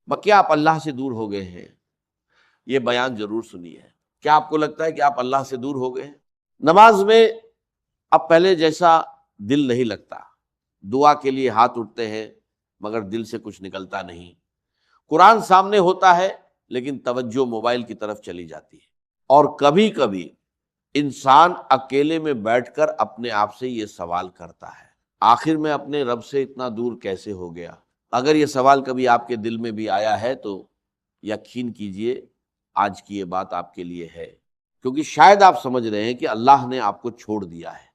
کیا آپ اللہ سے دور ہو گئے ہیں؟ یہ بیان ضرور سنیے۔ کیا آپ کو لگتا ہے کہ آپ اللہ سے دور ہو گئے ہیں؟ نماز میں اب پہلے جیسا دل نہیں لگتا، دعا کے لیے ہاتھ اٹھتے ہیں مگر دل سے کچھ نکلتا نہیں، قرآن سامنے ہوتا ہے لیکن توجہ موبائل کی طرف چلی جاتی ہے، اور کبھی کبھی انسان اکیلے میں بیٹھ کر اپنے آپ سے یہ سوال کرتا ہے، آخر میں اپنے رب سے اتنا دور کیسے ہو گیا؟ اگر یہ سوال کبھی آپ کے دل میں بھی آیا ہے تو یقین کیجئے آج کی یہ بات آپ کے لیے ہے، کیونکہ شاید آپ سمجھ رہے ہیں کہ اللہ نے آپ کو چھوڑ دیا ہے،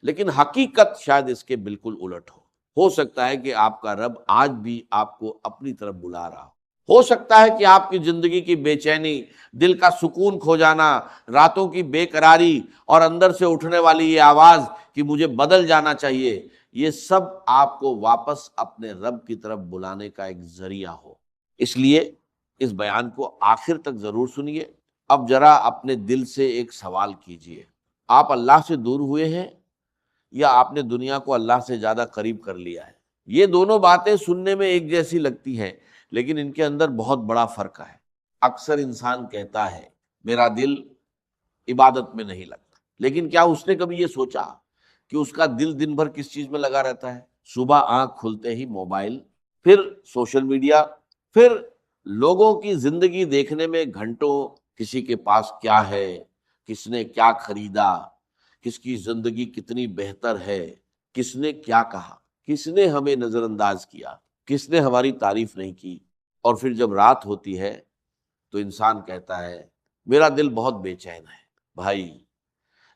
لیکن حقیقت شاید اس کے بالکل الٹ ہو سکتا ہے کہ آپ کا رب آج بھی آپ کو اپنی طرف بلا رہا ہو سکتا ہے کہ آپ کی زندگی کی بے چینی، دل کا سکون کھو جانا، راتوں کی بے قراری اور اندر سے اٹھنے والی یہ آواز کہ مجھے بدل جانا چاہیے، یہ سب آپ کو واپس اپنے رب کی طرف بلانے کا ایک ذریعہ ہو۔ اس لیے اس بیان کو آخر تک ضرور سنیے۔ اب ذرا اپنے دل سے ایک سوال کیجئے، آپ اللہ سے دور ہوئے ہیں یا آپ نے دنیا کو اللہ سے زیادہ قریب کر لیا ہے؟ یہ دونوں باتیں سننے میں ایک جیسی لگتی ہیں لیکن ان کے اندر بہت بڑا فرق ہے۔ اکثر انسان کہتا ہے میرا دل عبادت میں نہیں لگتا، لیکن کیا اس نے کبھی یہ سوچا کہ اس کا دل دن بھر کس چیز میں لگا رہتا ہے؟ صبح آنکھ کھلتے ہی موبائل، پھر سوشل میڈیا، پھر لوگوں کی زندگی دیکھنے میں گھنٹوں، کسی کے پاس کیا ہے، کس نے کیا خریدا، کس کی زندگی کتنی بہتر ہے، کس نے کیا کہا، کس نے ہمیں نظر انداز کیا، کس نے ہماری تعریف نہیں کی۔ اور پھر جب رات ہوتی ہے تو انسان کہتا ہے میرا دل بہت بے چین ہے۔ بھائی،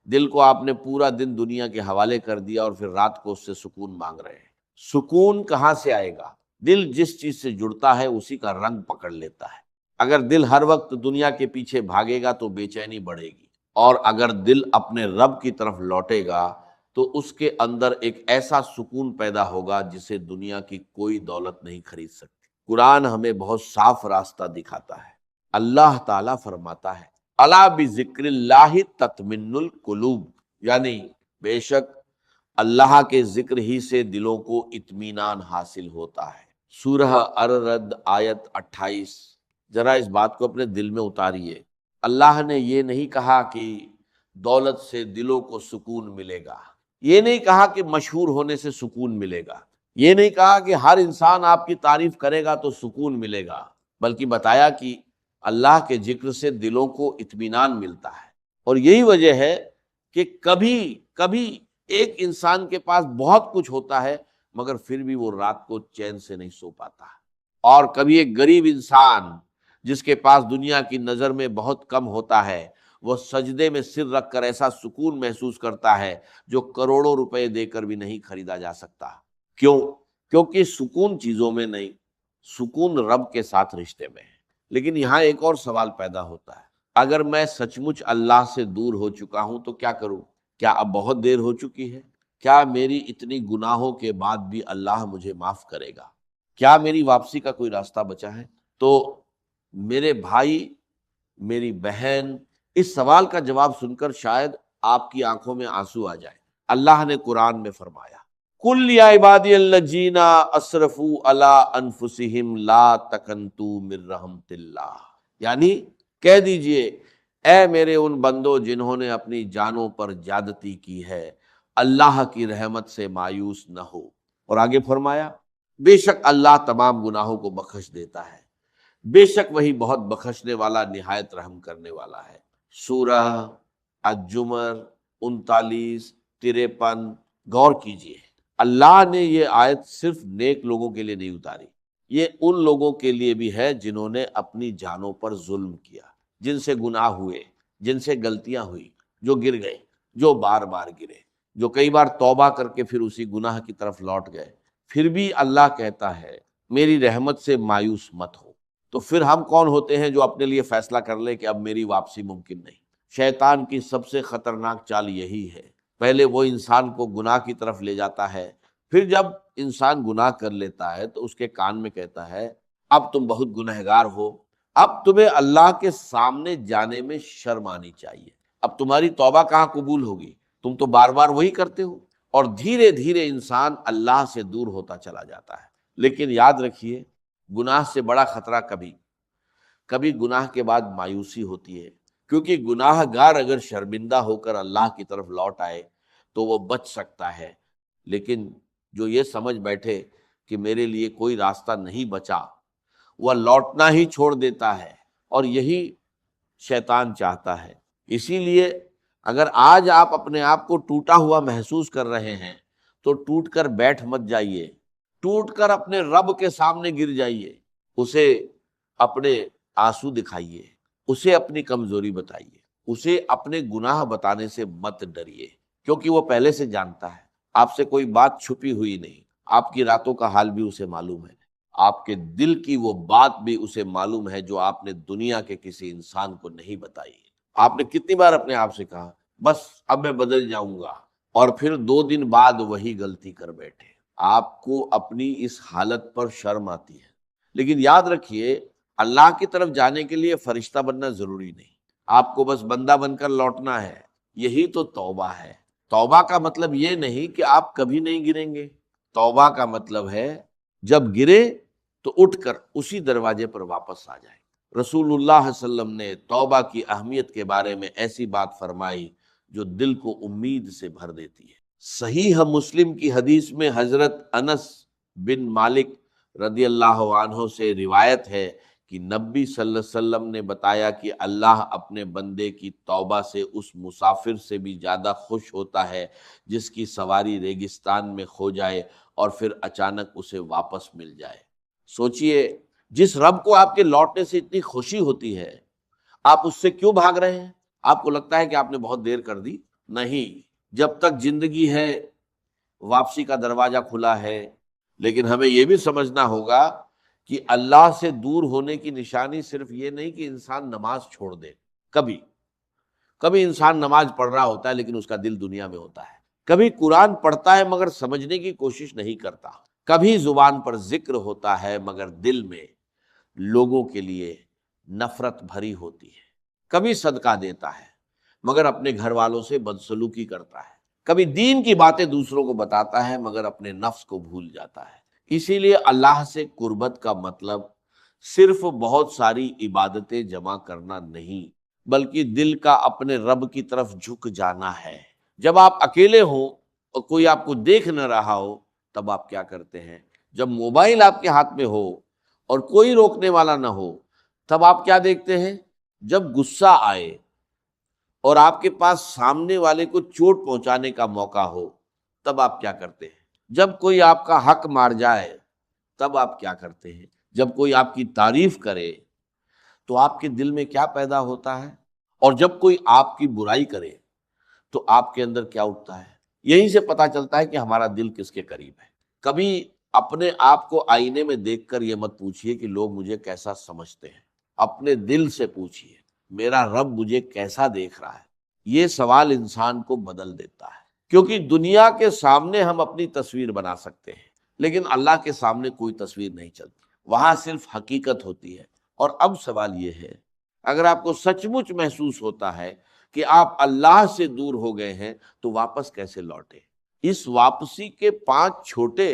دل کو آپ نے پورا دن دنیا کے حوالے کر دیا اور پھر رات کو اس سے سکون مانگ رہے ہیں۔ سکون کہاں سے آئے گا؟ دل جس چیز سے جڑتا ہے اسی کا رنگ پکڑ لیتا ہے۔ اگر دل ہر وقت دنیا کے پیچھے بھاگے گا تو بے چینی بڑھے گی، اور اگر دل اپنے رب کی طرف لوٹے گا تو اس کے اندر ایک ایسا سکون پیدا ہوگا جسے دنیا کی کوئی دولت نہیں خرید سکتی۔ قرآن ہمیں بہت صاف راستہ دکھاتا ہے۔ اللہ تعالیٰ فرماتا ہے الا بذکر اللہ تطمئن القلوب، یعنی بے شک اللہ کے ذکر ہی سے دلوں کو اطمینان حاصل ہوتا ہے۔ سورہ الرد آیت 28۔ ذرا اس بات کو اپنے دل میں اتاریے۔ اللہ نے یہ نہیں کہا کہ دولت سے دلوں کو سکون ملے گا، یہ نہیں کہا کہ مشہور ہونے سے سکون ملے گا، یہ نہیں کہا کہ ہر انسان آپ کی تعریف کرے گا تو سکون ملے گا، بلکہ بتایا کہ اللہ کے ذکر سے دلوں کو اطمینان ملتا ہے۔ اور یہی وجہ ہے کہ کبھی کبھی ایک انسان کے پاس بہت کچھ ہوتا ہے مگر پھر بھی وہ رات کو چین سے نہیں سو پاتا، اور کبھی ایک غریب انسان جس کے پاس دنیا کی نظر میں بہت کم ہوتا ہے، وہ سجدے میں سر رکھ کر ایسا سکون محسوس کرتا ہے جو کروڑوں روپے دے کر بھی نہیں خریدا جا سکتا۔ کیوں؟ کیونکہ سکون چیزوں میں نہیں، سکون رب کے ساتھ رشتے میں ہے۔ لیکن یہاں ایک اور سوال پیدا ہوتا ہے، اگر میں سچ مچ اللہ سے دور ہو چکا ہوں تو کیا کروں؟ کیا اب بہت دیر ہو چکی ہے؟ کیا میری اتنی گناہوں کے بعد بھی اللہ مجھے معاف کرے گا؟ کیا میری واپسی کا کوئی راستہ بچا ہے؟ تو میرے بھائی، میری بہن، اس سوال کا جواب سن کر شاید آپ کی آنکھوں میں آنسو آ جائے۔ اللہ نے قرآن میں فرمایا قل یا عبادی الذین اسرفوا علی انفسہم لا تقنطوا من رحمت اللہ، یعنی کہہ دیجئے اے میرے ان بندوں جنہوں نے اپنی جانوں پر زیادتی کی ہے، اللہ کی رحمت سے مایوس نہ ہو۔ اور آگے فرمایا بے شک اللہ تمام گناہوں کو بخش دیتا ہے، بے شک وہی بہت بخشنے والا نہایت رحم کرنے والا ہے۔ سورہ الزمر 39 53۔ غور کیجئے، اللہ نے یہ آیت صرف نیک لوگوں کے لیے نہیں اتاری، یہ ان لوگوں کے لیے بھی ہے جنہوں نے اپنی جانوں پر ظلم کیا، جن سے گناہ ہوئے، جن سے غلطیاں ہوئی، جو گر گئے، جو بار بار گرے، جو کئی بار توبہ کر کے پھر اسی گناہ کی طرف لوٹ گئے۔ پھر بھی اللہ کہتا ہے میری رحمت سے مایوس مت ہو۔ تو پھر ہم کون ہوتے ہیں جو اپنے لیے فیصلہ کر لیں کہ اب میری واپسی ممکن نہیں؟ شیطان کی سب سے خطرناک چال یہی ہے، پہلے وہ انسان کو گناہ کی طرف لے جاتا ہے، پھر جب انسان گناہ کر لیتا ہے تو اس کے کان میں کہتا ہے اب تم بہت گنہگار ہو، اب تمہیں اللہ کے سامنے جانے میں شرم آنی چاہیے، اب تمہاری توبہ کہاں قبول ہوگی، تم تو بار بار وہی کرتے ہو۔ اور دھیرے دھیرے انسان اللہ سے دور ہوتا چلا جاتا ہے۔ لیکن یاد رکھیے گناہ سے بڑا خطرہ کبھی گناہ کے بعد مایوسی ہوتی ہے، کیونکہ گناہ گار اگر شرمندہ ہو کر اللہ کی طرف لوٹ آئے تو وہ بچ سکتا ہے، لیکن جو یہ سمجھ بیٹھے کہ میرے لیے کوئی راستہ نہیں بچا، وہ لوٹنا ہی چھوڑ دیتا ہے، اور یہی شیطان چاہتا ہے۔ اسی لیے اگر آج آپ اپنے آپ کو ٹوٹا ہوا محسوس کر رہے ہیں تو ٹوٹ کر بیٹھ مت جائیے، ٹوٹ کر اپنے رب کے سامنے گر جائیے، اسے اپنے آنسو دکھائیے، اسے اپنی کمزوری بتائیے، اسے اپنے گناہ بتانے سے مت ڈریے، کیونکہ وہ پہلے سے جانتا ہے، آپ سے کوئی بات چھپی ہوئی نہیں، آپ کی راتوں کا حال بھی اسے معلوم ہے، آپ کے دل کی وہ بات بھی اسے معلوم ہے جو آپ نے دنیا کے کسی انسان کو نہیں بتائی۔ آپ نے کتنی بار اپنے آپ سے کہا بس اب میں بدل جاؤں گا، اور پھر 2 دن بعد وہی غلطی کر بیٹھے۔ آپ کو اپنی اس حالت پر شرم آتی ہے، لیکن یاد رکھیے اللہ کی طرف جانے کے لیے فرشتہ بننا ضروری نہیں، آپ کو بس بندہ بن کر لوٹنا ہے۔ یہی تو توبہ ہے۔ توبہ کا مطلب یہ نہیں کہ آپ کبھی نہیں گریں گے، توبہ کا مطلب ہے جب گرے تو اٹھ کر اسی دروازے پر واپس آ جائیں۔ رسول اللہ صلی اللہ علیہ وسلم نے توبہ کی اہمیت کے بارے میں ایسی بات فرمائی جو دل کو امید سے بھر دیتی ہے۔ صحیح مسلم کی حدیث میں حضرت انس بن مالک رضی اللہ عنہ سے روایت ہے کہ نبی صلی اللہ علیہ وسلم نے بتایا کہ اللہ اپنے بندے کی توبہ سے اس مسافر سے بھی زیادہ خوش ہوتا ہے جس کی سواری ریگستان میں کھو جائے اور پھر اچانک اسے واپس مل جائے۔ سوچئے، جس رب کو آپ کے لوٹنے سے اتنی خوشی ہوتی ہے، آپ اس سے کیوں بھاگ رہے ہیں؟ آپ کو لگتا ہے کہ آپ نے بہت دیر کر دی؟ نہیں، جب تک زندگی ہے واپسی کا دروازہ کھلا ہے، لیکن ہمیں یہ بھی سمجھنا ہوگا کہ اللہ سے دور ہونے کی نشانی صرف یہ نہیں کہ انسان نماز چھوڑ دے۔ کبھی انسان نماز پڑھ رہا ہوتا ہے لیکن اس کا دل دنیا میں ہوتا ہے، کبھی قرآن پڑھتا ہے مگر سمجھنے کی کوشش نہیں کرتا، کبھی زبان پر ذکر ہوتا ہے مگر دل میں لوگوں کے لیے نفرت بھری ہوتی ہے، کبھی صدقہ دیتا ہے مگر اپنے گھر والوں سے بدسلوکی کرتا ہے، کبھی دین کی باتیں دوسروں کو بتاتا ہے مگر اپنے نفس کو بھول جاتا ہے۔ اسی لیے اللہ سے قربت کا مطلب صرف بہت ساری عبادتیں جمع کرنا نہیں، بلکہ دل کا اپنے رب کی طرف جھک جانا ہے۔ جب آپ اکیلے ہوں اور کوئی آپ کو دیکھ نہ رہا ہو تب آپ کیا کرتے ہیں؟ جب موبائل آپ کے ہاتھ میں ہو اور کوئی روکنے والا نہ ہو تب آپ کیا دیکھتے ہیں؟ جب غصہ آئے اور آپ کے پاس سامنے والے کو چوٹ پہنچانے کا موقع ہو تب آپ کیا کرتے ہیں؟ جب کوئی آپ کا حق مار جائے تب آپ کیا کرتے ہیں؟ جب کوئی آپ کی تعریف کرے تو آپ کے دل میں کیا پیدا ہوتا ہے؟ اور جب کوئی آپ کی برائی کرے تو آپ کے اندر کیا اٹھتا ہے؟ یہیں سے پتہ چلتا ہے کہ ہمارا دل کس کے قریب ہے۔ کبھی اپنے آپ کو آئینے میں دیکھ کر یہ مت پوچھئے کہ لوگ مجھے کیسا سمجھتے ہیں، اپنے دل سے پوچھئے میرا رب مجھے کیسا دیکھ رہا ہے۔ یہ سوال انسان کو بدل دیتا ہے، کیونکہ دنیا کے سامنے ہم اپنی تصویر بنا سکتے ہیں لیکن اللہ کے سامنے کوئی تصویر نہیں چلتی، وہاں صرف حقیقت ہوتی ہے۔ اور اب سوال یہ ہے، اگر آپ کو سچ مچ محسوس ہوتا ہے کہ آپ اللہ سے دور ہو گئے ہیں تو واپس کیسے لوٹے؟ اس واپسی کے 5 چھوٹے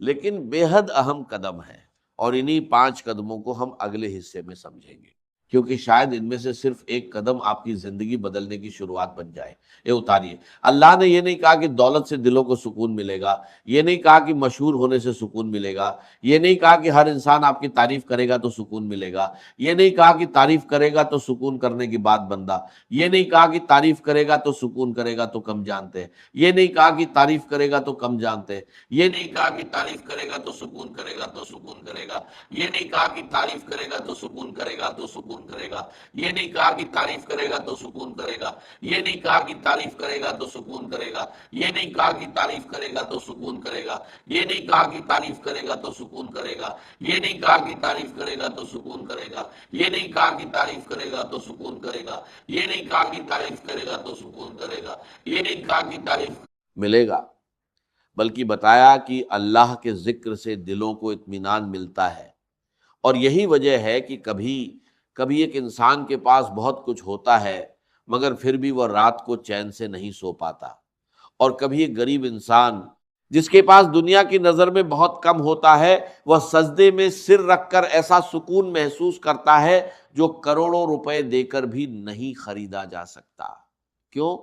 لیکن بے حد اہم قدم ہیں، اور انہی 5 قدموں کو ہم اگلے حصے میں سمجھیں گے، کیونکہ شاید ان میں سے صرف ایک قدم آپ کی زندگی بدلنے کی شروعات بن جائے۔ یہ اتاریے، اللہ نے یہ نہیں کہا کہ دولت سے دلوں کو سکون ملے گا، یہ نہیں کہا کہ مشہور ہونے سے سکون ملے گا، یہ نہیں کہا کہ ہر انسان آپ کی تعریف کرے گا تو سکون ملے گا، یہ نہیں کہا کہ تعریف کرے گا تو سکون کرنے کی بات بندہ، یہ نہیں کہا کہ تعریف کرے گا تو سکون کرے گا تو کم جانتے ہیں، یہ نہیں کہا کہ تعریف کرے گا تو کم جانتے ہیں، یہ نہیں کہا کہ تعریف کرے گا تو سکون کرے گا تو سکون کرے گا، یہ نہیں کہا کہ تعریف کرے گا تو سکون کرے گا تو سکون کرے گا، یہ نہیں کہا کہ تعریف کرے گا تو سکون کرے گا، یہ نہیں کہا کہ تعریف کرے گا تو سکون کرے گا، یہ نہیں کہا کہ تعریف کرے گا تو سکون کرے گا، یہ نہیں کہا کہ تعریف کرے گا تو سکون کرے گا، یہ نہیں کہا کہ تعریف کرے گا تو سکون کرے گا، یہ نہیں کہا کہ تعریف کرے گا تو سکون کرے گا، یہ نہیں کہا کہ تعریف کرے گا تو سکون کرے گا، یہ نہیں کہا کہ تعریف ملے گا، بلکہ بتایا کہ اللہ کے ذکر سے دلوں کو اطمینان ملتا ہے۔ اور یہی وجہ ہے کہ کبھی ایک انسان کے پاس بہت کچھ ہوتا ہے مگر پھر بھی وہ رات کو چین سے نہیں سو پاتا، اور کبھی ایک غریب انسان جس کے پاس دنیا کی نظر میں بہت کم ہوتا ہے، وہ سجدے میں سر رکھ کر ایسا سکون محسوس کرتا ہے جو کروڑوں روپے دے کر بھی نہیں خریدا جا سکتا۔ کیوں؟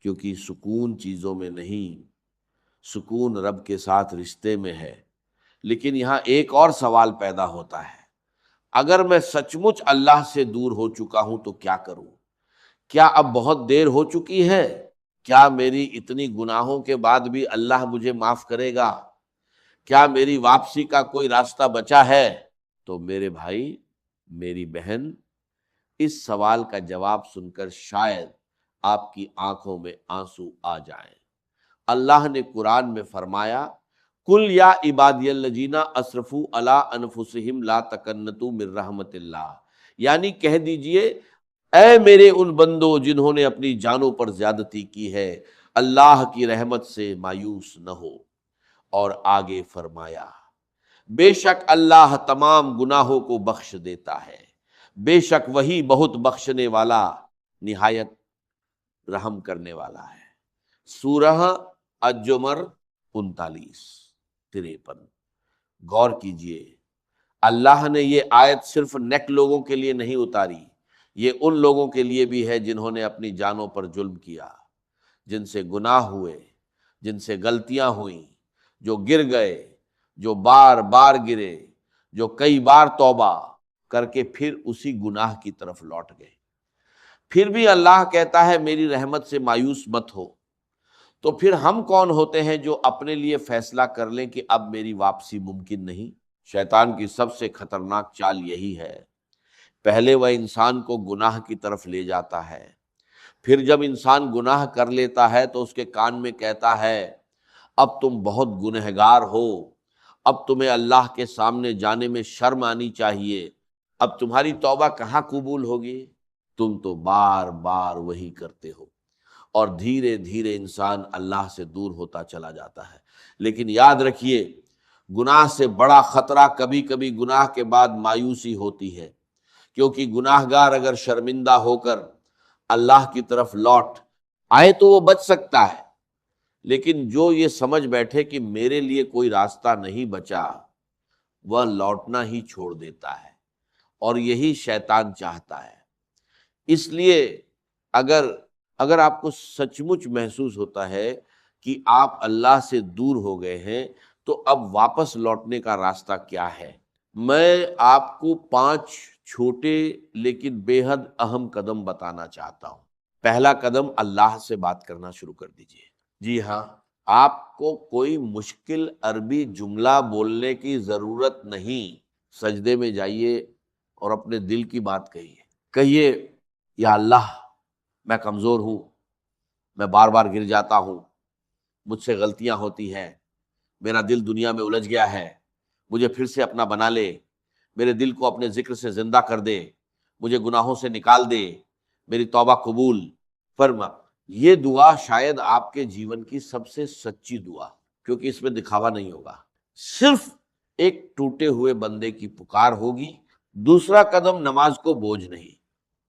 کیونکہ سکون چیزوں میں نہیں، سکون رب کے ساتھ رشتے میں ہے۔ لیکن یہاں ایک اور سوال پیدا ہوتا ہے، اگر میں سچ مچ اللہ سے دور ہو چکا ہوں تو کیا کروں؟ کیا اب بہت دیر ہو چکی ہے؟ کیا میری اتنی گناہوں کے بعد بھی اللہ مجھے معاف کرے گا؟ کیا میری واپسی کا کوئی راستہ بچا ہے؟ تو میرے بھائی، میری بہن، اس سوال کا جواب سن کر شاید آپ کی آنکھوں میں آنسو آ جائیں۔ اللہ نے قرآن میں فرمایا، کل یا عبادی الذین اسرفوا علی انفسہم لا تقنطوا من رحمت اللہ، یعنی کہہ دیجئے اے میرے ان بندوں جنہوں نے اپنی جانوں پر زیادتی کی ہے، اللہ کی رحمت سے مایوس نہ ہو۔ اور آگے فرمایا، بے شک اللہ تمام گناہوں کو بخش دیتا ہے، بے شک وہی بہت بخشنے والا، نہایت رحم کرنے والا ہے۔ سورہ الزمر 39-53۔ غور کیجئے، اللہ نے یہ آیت صرف نیک لوگوں کے لیے نہیں اتاری، یہ ان لوگوں کے لیے بھی ہے جنہوں نے اپنی جانوں پر ظلم کیا، جن سے گناہ ہوئے، جن سے غلطیاں ہوئیں، جو گر گئے، جو بار بار گرے، جو کئی بار توبہ کر کے پھر اسی گناہ کی طرف لوٹ گئے۔ پھر بھی اللہ کہتا ہے میری رحمت سے مایوس مت ہو۔ تو پھر ہم کون ہوتے ہیں جو اپنے لیے فیصلہ کر لیں کہ اب میری واپسی ممکن نہیں؟ شیطان کی سب سے خطرناک چال یہی ہے، پہلے وہ انسان کو گناہ کی طرف لے جاتا ہے، پھر جب انسان گناہ کر لیتا ہے تو اس کے کان میں کہتا ہے اب تم بہت گنہگار ہو، اب تمہیں اللہ کے سامنے جانے میں شرم آنی چاہیے، اب تمہاری توبہ کہاں قبول ہوگی، تم تو بار بار وہی کرتے ہو، اور دھیرے دھیرے انسان اللہ سے دور ہوتا چلا جاتا ہے۔ لیکن یاد رکھیے، گناہ سے بڑا خطرہ کبھی کبھی گناہ کے بعد مایوسی ہوتی ہے، کیونکہ گناہ گار اگر شرمندہ ہو کر اللہ کی طرف لوٹ آئے تو وہ بچ سکتا ہے، لیکن جو یہ سمجھ بیٹھے کہ میرے لیے کوئی راستہ نہیں بچا، وہ لوٹنا ہی چھوڑ دیتا ہے، اور یہی شیطان چاہتا ہے۔ اس لیے اگر آپ کو سچ مچ محسوس ہوتا ہے کہ آپ اللہ سے دور ہو گئے ہیں تو اب واپس لوٹنے کا راستہ کیا ہے؟ میں آپ کو 5 چھوٹے لیکن بے حد اہم قدم بتانا چاہتا ہوں۔ پہلا قدم، اللہ سے بات کرنا شروع کر دیجئے۔ جی ہاں، آپ کو کوئی مشکل عربی جملہ بولنے کی ضرورت نہیں، سجدے میں جائیے اور اپنے دل کی بات کہیے، یا اللہ میں کمزور ہوں، میں بار بار گر جاتا ہوں، مجھ سے غلطیاں ہوتی ہیں، میرا دل دنیا میں الجھ گیا ہے، مجھے پھر سے اپنا بنا لے، میرے دل کو اپنے ذکر سے زندہ کر دے، مجھے گناہوں سے نکال دے، میری توبہ قبول فرما۔ یہ دعا شاید آپ کے جیون کی سب سے سچی دعا، کیونکہ اس میں دکھاوا نہیں ہوگا، صرف ایک ٹوٹے ہوئے بندے کی پکار ہوگی۔ دوسرا قدم، نماز کو بوجھ نہیں،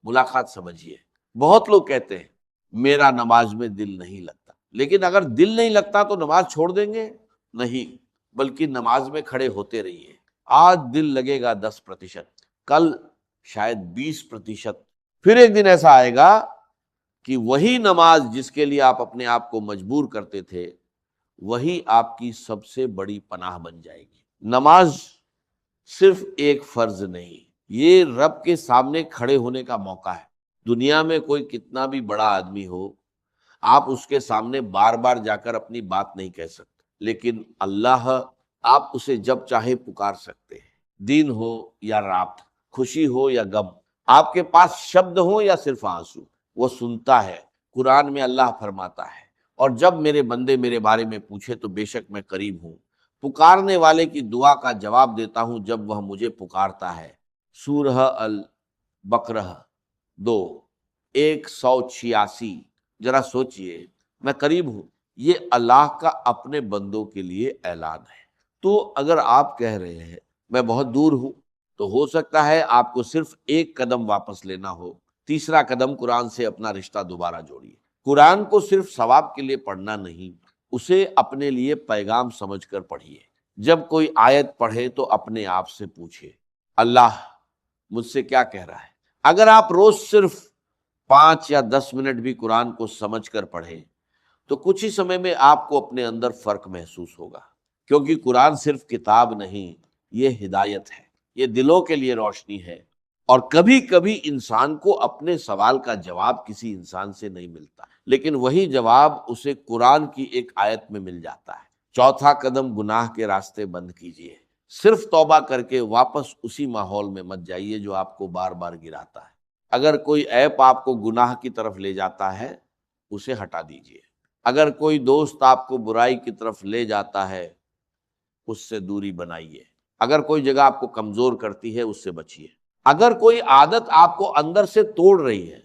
ملاقات سمجھیے۔ بہت لوگ کہتے ہیں میرا نماز میں دل نہیں لگتا، لیکن اگر دل نہیں لگتا تو نماز چھوڑ دیں گے؟ نہیں، بلکہ نماز میں کھڑے ہوتے رہیے۔ آج دل لگے گا 10%، کل شاید 20%، پھر ایک دن ایسا آئے گا کہ وہی نماز جس کے لیے آپ اپنے آپ کو مجبور کرتے تھے، وہی آپ کی سب سے بڑی پناہ بن جائے گی۔ نماز صرف ایک فرض نہیں، یہ رب کے سامنے کھڑے ہونے کا موقع ہے۔ دنیا میں کوئی کتنا بھی بڑا آدمی ہو، آپ اس کے سامنے بار بار جا کر اپنی بات نہیں کہہ سکتے، لیکن اللہ، آپ اسے جب چاہے پکار سکتے ہیں، دن ہو یا رات، خوشی ہو یا غم، آپ کے پاس شبد ہو یا صرف آنسو، وہ سنتا ہے۔ قرآن میں اللہ فرماتا ہے، اور جب میرے بندے میرے بارے میں پوچھے تو بے شک میں قریب ہوں، پکارنے والے کی دعا کا جواب دیتا ہوں جب وہ مجھے پکارتا ہے۔ سورہ البقرہ 186۔ ذرا سوچئے، میں قریب ہوں، یہ اللہ کا اپنے بندوں کے لیے اعلان ہے۔ تو اگر آپ کہہ رہے ہیں میں بہت دور ہوں، تو ہو سکتا ہے آپ کو صرف ایک قدم واپس لینا ہو۔ تیسرا قدم، قرآن سے اپنا رشتہ دوبارہ جوڑیے۔ قرآن کو صرف ثواب کے لیے پڑھنا نہیں، اسے اپنے لیے پیغام سمجھ کر پڑھیے۔ جب کوئی آیت پڑھے تو اپنے آپ سے پوچھے اللہ مجھ سے کیا کہہ رہا ہے۔ اگر آپ روز صرف 5 یا 10 منٹ بھی قرآن کو سمجھ کر پڑھیں تو کچھ ہی سمے میں آپ کو اپنے اندر فرق محسوس ہوگا، کیونکہ قرآن صرف کتاب نہیں، یہ ہدایت ہے، یہ دلوں کے لیے روشنی ہے۔ اور کبھی کبھی انسان کو اپنے سوال کا جواب کسی انسان سے نہیں ملتا، لیکن وہی جواب اسے قرآن کی ایک آیت میں مل جاتا ہے۔ چوتھا قدم، گناہ کے راستے بند کیجیے۔ صرف توبہ کر کے واپس اسی ماحول میں مت جائیے جو آپ کو بار بار گراتا ہے۔ اگر کوئی ایپ آپ کو گناہ کی طرف لے جاتا ہے اسے ہٹا دیجیے۔ اگر کوئی دوست آپ کو برائی کی طرف لے جاتا ہے اس سے دوری بنائیے۔ اگر کوئی جگہ آپ کو کمزور کرتی ہے اس سے بچیے۔ اگر کوئی عادت آپ کو اندر سے توڑ رہی ہے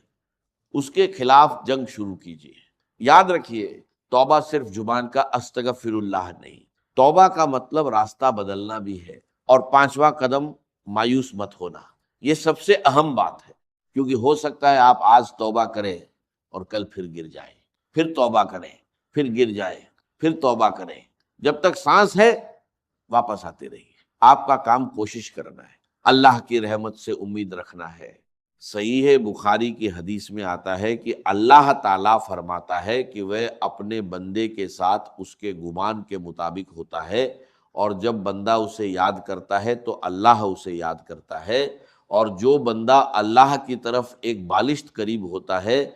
اس کے خلاف جنگ شروع کیجیے۔ یاد رکھیے توبہ صرف زبان کا استغفر اللہ نہیں، توبہ کا مطلب راستہ بدلنا بھی ہے۔ اور 5واں قدم، مایوس مت ہونا۔ یہ سب سے اہم بات ہے، کیونکہ ہو سکتا ہے آپ آج توبہ کریں اور کل پھر گر جائیں، پھر توبہ کریں، پھر گر جائیں، پھر توبہ کریں۔ جب تک سانس ہے واپس آتے رہیے۔ آپ کا کام کوشش کرنا ہے، اللہ کی رحمت سے امید رکھنا ہے۔ صحیح بخاری کی حدیث میں آتا ہے کہ اللہ تعالیٰ فرماتا ہے کہ وہ اپنے بندے کے ساتھ اس کے گمان کے مطابق ہوتا ہے، اور جب بندہ اسے یاد کرتا ہے تو اللہ اسے یاد کرتا ہے، اور جو بندہ اللہ کی طرف ایک بالشت قریب ہوتا ہے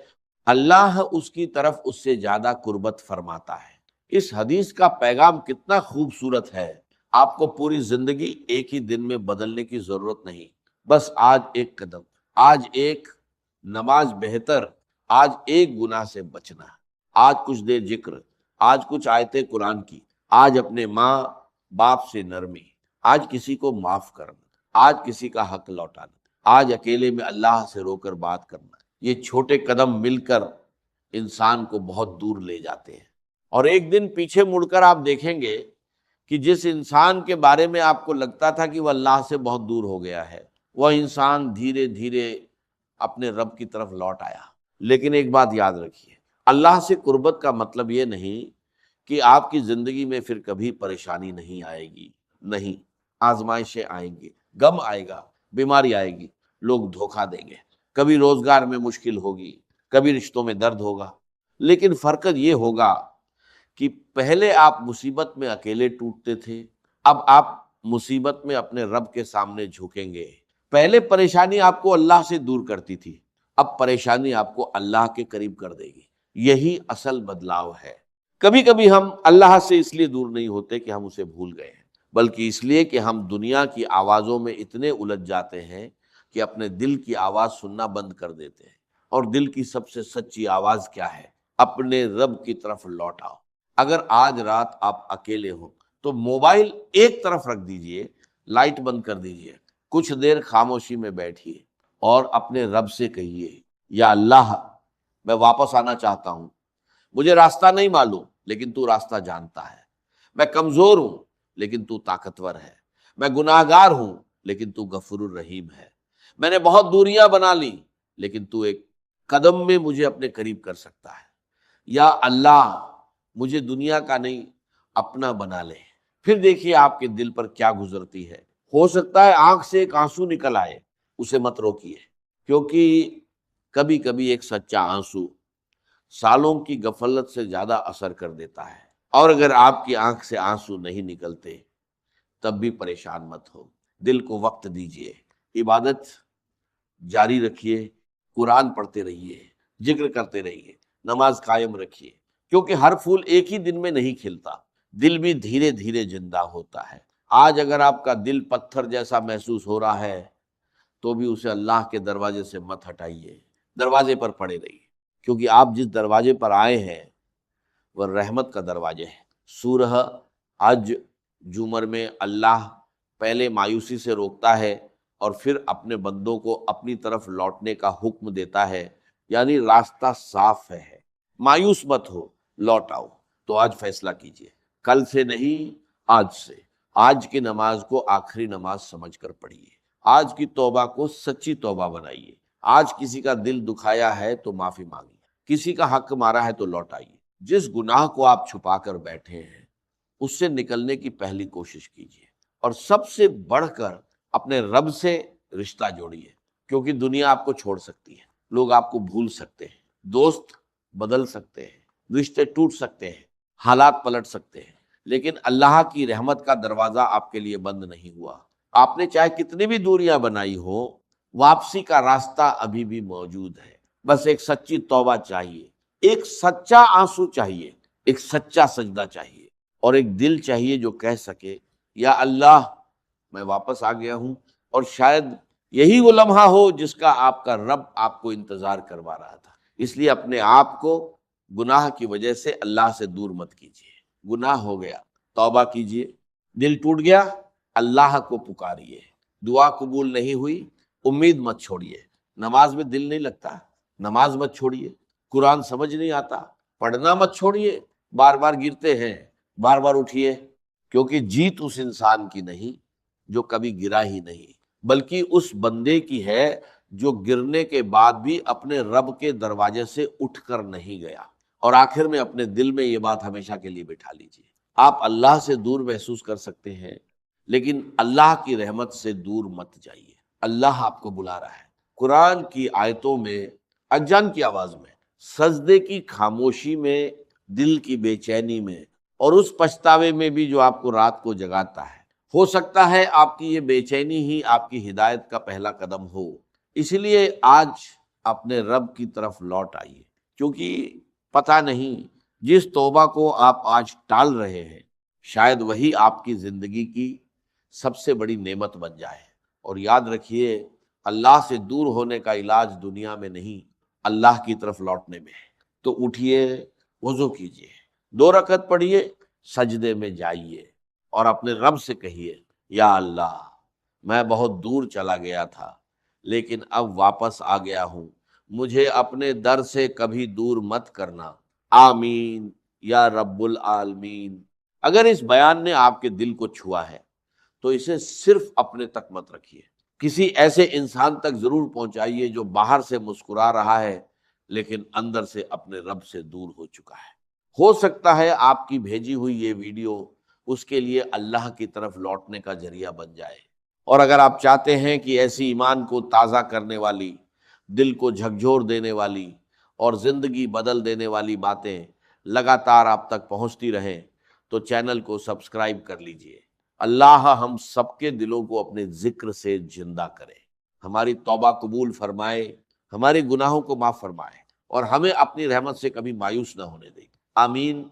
اللہ اس کی طرف اس سے زیادہ قربت فرماتا ہے۔ اس حدیث کا پیغام کتنا خوبصورت ہے۔ آپ کو پوری زندگی ایک ہی دن میں بدلنے کی ضرورت نہیں، بس آج ایک قدم، آج ایک نماز بہتر، آج ایک گناہ سے بچنا، آج کچھ دیر ذکر، آج کچھ آیتیں قرآن کی، آج اپنے ماں باپ سے نرمی، آج کسی کو معاف کرنا، آج کسی کا حق لوٹانا، آج اکیلے میں اللہ سے رو کر بات کرنا۔ یہ چھوٹے قدم مل کر انسان کو بہت دور لے جاتے ہیں۔ اور ایک دن پیچھے مڑ کر آپ دیکھیں گے کہ جس انسان کے بارے میں آپ کو لگتا تھا کہ وہ اللہ سے بہت دور ہو گیا ہے، وہ انسان دھیرے دھیرے اپنے رب کی طرف لوٹ آیا۔ لیکن ایک بات یاد رکھیے، اللہ سے قربت کا مطلب یہ نہیں کہ آپ کی زندگی میں پھر کبھی پریشانی نہیں آئے گی، نہیں، آزمائشیں آئیں گی، غم آئے گا، بیماری آئے گی، لوگ دھوکہ دیں گے، کبھی روزگار میں مشکل ہوگی، کبھی رشتوں میں درد ہوگا، لیکن فرق یہ ہوگا کہ پہلے آپ مصیبت میں اکیلے ٹوٹتے تھے، اب آپ مصیبت میں اپنے رب کے سامنے جھکیں گے۔ پہلے پریشانی آپ کو اللہ سے دور کرتی تھی، اب پریشانی آپ کو اللہ کے قریب کر دے گی۔ یہی اصل بدلاؤ ہے۔ کبھی کبھی ہم اللہ سے اس لیے دور نہیں ہوتے کہ ہم اسے بھول گئے ہیں، بلکہ اس لیے کہ ہم دنیا کی آوازوں میں اتنے الجھ جاتے ہیں کہ اپنے دل کی آواز سننا بند کر دیتے ہیں۔ اور دل کی سب سے سچی آواز کیا ہے؟ اپنے رب کی طرف لوٹ آؤ۔ اگر آج رات آپ اکیلے ہوں تو موبائل ایک طرف رکھ دیجئے، لائٹ بند کر دیجئے، کچھ دیر خاموشی میں بیٹھیے اور اپنے رب سے کہیے، یا اللہ میں واپس آنا چاہتا ہوں، مجھے راستہ نہیں معلوم لیکن تو راستہ جانتا ہے، میں کمزور ہوں لیکن تو طاقتور ہے، میں گناہ گار ہوں لیکن تو غفور الرحیم ہے، میں نے بہت دوریاں بنا لی لیکن تو ایک قدم میں مجھے اپنے قریب کر سکتا ہے۔ یا اللہ مجھے دنیا کا نہیں اپنا بنا لے۔ پھر دیکھیے آپ کے دل پر کیا گزرتی ہے۔ ہو سکتا ہے آنکھ سے ایک آنسو نکل آئے، اسے مت روکیے، کیونکہ کبھی کبھی ایک سچا آنسو سالوں کی غفلت سے زیادہ اثر کر دیتا ہے۔ اور اگر آپ کی آنکھ سے آنسو نہیں نکلتے تب بھی پریشان مت ہو، دل کو وقت دیجیے، عبادت جاری رکھیے، قرآن پڑھتے رہیے، ذکر کرتے رہیے، نماز قائم رکھیے، کیونکہ ہر پھول ایک ہی دن میں نہیں کھلتا، دل بھی دھیرے دھیرے زندہ ہوتا ہے۔ آج اگر آپ کا دل پتھر جیسا محسوس ہو رہا ہے تو بھی اسے اللہ کے دروازے سے مت ہٹائیے، دروازے پر پڑے رہیے، کیونکہ آپ جس دروازے پر آئے ہیں وہ رحمت کا دروازے ہے۔ سورہ حج جمر میں اللہ پہلے مایوسی سے روکتا ہے اور پھر اپنے بندوں کو اپنی طرف لوٹنے کا حکم دیتا ہے، یعنی راستہ صاف ہے، مایوس مت ہو، لوٹ آؤ۔ تو آج فیصلہ کیجئے، کل سے نہیں آج سے، آج کی نماز کو آخری نماز سمجھ کر پڑھیے، آج کی توبہ کو سچی توبہ بنائیے، آج کسی کا دل دکھایا ہے تو معافی مانگیے، کسی کا حق مارا ہے تو لوٹائیے، جس گناہ کو آپ چھپا کر بیٹھے ہیں اس سے نکلنے کی پہلی کوشش کیجیے، اور سب سے بڑھ کر اپنے رب سے رشتہ جوڑیے، کیونکہ دنیا آپ کو چھوڑ سکتی ہے، لوگ آپ کو بھول سکتے ہیں، دوست بدل سکتے ہیں، رشتے ٹوٹ سکتے ہیں، حالات پلٹ سکتے ہیں، لیکن اللہ کی رحمت کا دروازہ آپ کے لیے بند نہیں ہوا۔ آپ نے چاہے کتنی بھی دوریاں بنائی ہو، واپسی کا راستہ ابھی بھی موجود ہے۔ بس ایک سچی توبہ چاہیے، ایک سچا آنسو چاہیے، ایک سچا سجدہ چاہیے، اور ایک دل چاہیے جو کہہ سکے یا اللہ میں واپس آ گیا ہوں، اور شاید یہی وہ لمحہ ہو جس کا آپ کا رب آپ کو انتظار کروا رہا تھا۔ اس لیے اپنے آپ کو گناہ کی وجہ سے اللہ سے دور مت کیجیے۔ گناہ ہو گیا، توبہ کیجیے، دل ٹوٹ گیا، اللہ کو پکاریے، دعا قبول نہیں ہوئی، امید مت چھوڑیے، نماز میں دل نہیں لگتا، نماز مت چھوڑیے، قرآن سمجھ نہیں آتا، پڑھنا مت چھوڑیے، بار بار گرتے ہیں، بار بار اٹھیے، کیونکہ جیت اس انسان کی نہیں جو کبھی گرا ہی نہیں، بلکہ اس بندے کی ہے جو گرنے کے بعد بھی اپنے رب کے دروازے سے اٹھ کر نہیں گیا۔ اور آخر میں اپنے دل میں یہ بات ہمیشہ کے لیے بٹھا لیجیے، آپ اللہ سے دور محسوس کر سکتے ہیں، لیکن اللہ کی رحمت سے دور مت جائیے۔ اللہ آپ کو بلا رہا ہے۔ قرآن کی آیتوں میں اجان کی آواز میں، سجدے کی خاموشی میں، دل کی بے چینی میں، اور اس پچھتاوے میں بھی جو آپ کو رات کو جگاتا ہے، ہو سکتا ہے آپ کی یہ بے چینی ہی آپ کی ہدایت کا پہلا قدم ہو۔ اس لیے آج اپنے رب کی طرف لوٹ آئیے، کیونکہ پتہ نہیں جس توبہ کو آپ آج ٹال رہے ہیں شاید وہی آپ کی زندگی کی سب سے بڑی نعمت بن جائے۔ اور یاد رکھیے، اللہ سے دور ہونے کا علاج دنیا میں نہیں، اللہ کی طرف لوٹنے میں ہے۔ تو اٹھیے، وضو کیجیے، 2 رکعت پڑھیے، سجدے میں جائیے، اور اپنے رب سے کہیے یا اللہ میں بہت دور چلا گیا تھا لیکن اب واپس آ گیا ہوں، مجھے اپنے در سے کبھی دور مت کرنا، آمین یا رب العالمین۔ اگر اس بیان نے آپ کے دل کو چھوا ہے تو اسے صرف اپنے تک مت رکھیے، کسی ایسے انسان تک ضرور پہنچائیے جو باہر سے مسکرا رہا ہے لیکن اندر سے اپنے رب سے دور ہو چکا ہے۔ ہو سکتا ہے آپ کی بھیجی ہوئی یہ ویڈیو اس کے لیے اللہ کی طرف لوٹنے کا ذریعہ بن جائے۔ اور اگر آپ چاہتے ہیں کہ ایسی ایمان کو تازہ کرنے والی، دل کو جھکجھور دینے والی اور زندگی بدل دینے والی باتیں لگاتار آپ تک پہنچتی رہیں تو چینل کو سبسکرائب کر لیجئے۔ اللہ ہم سب کے دلوں کو اپنے ذکر سے زندہ کرے، ہماری توبہ قبول فرمائے، ہمارے گناہوں کو معاف فرمائے، اور ہمیں اپنی رحمت سے کبھی مایوس نہ ہونے دے۔ آمین۔